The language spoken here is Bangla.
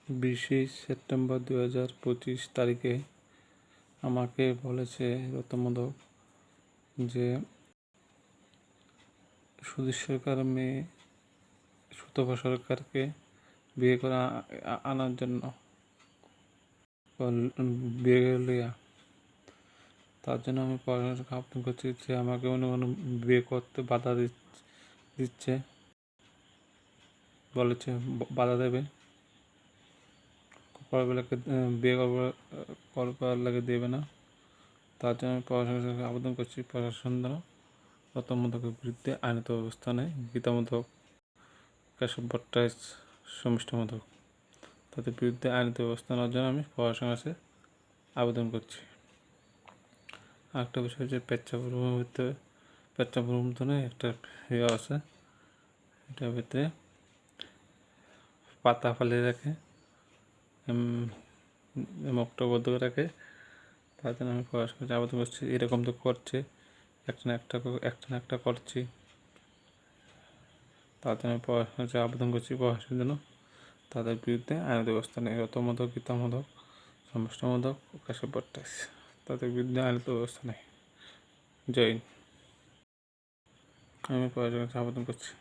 20 সেপ্টেম্বর 2025 তারিখে আমাকে বলেছে রতমোদক যে সুধীর সরকার মেয়ে সুতপা সরকারকে বিয়ে করে আনার জন্য বিয়ে লইয়া, তার জন্য আমি পড়াশোনাকে আবেদন করছি যে আমাকে বিয়ে করতে বাধা দিচ্ছে, বলেছে বাধা দেবে, পরবেলাকে বিয়ে করবার লাগে দেবে না। তার জন্য আমি পড়াশোনাকে আবেদন করছি প্রশাসন দ্বারা রতমোদকের বিরুদ্ধে আইনত ব্যবস্থা নেয়। গীতামোদক, কেশব ভট্টাচার্য, শর্মিষ্ঠা মোদক, তাদের বিরুদ্ধে আইনত ব্যবস্থা নেওয়ার জন্য আমি প্রশাসনের কাছে আবেদন করছি। আরেকটা বিষয় হচ্ছে পেচ্ছাপুর মতনে একটা ইয়ে আছে, এটার ভিতরে পাতা ফালিয়ে রাখে, মুখটা বদ্ধ করে রাখে। তার জন্য আমি প্রশাসনের কাছে আবেদন করছি। এরকম তো করছে, একটা না একটা করছি। তার জন্য আমি প্রশাসনের কাছে আবেদন করছি প্রশাসনের জন্য তাদের বিরুদ্ধে আইন ব্যবস্থা নেই। রতমোদক, গীতামোদক, শর্মিষ্ঠা মোদক, কেশব ভট্টাচার্য, তাদের বিরুদ্ধে আইনত ব্যবস্থা নেই। জয় হিন্দ। আমি প্রশাসনের কাছে আবেদন করছি।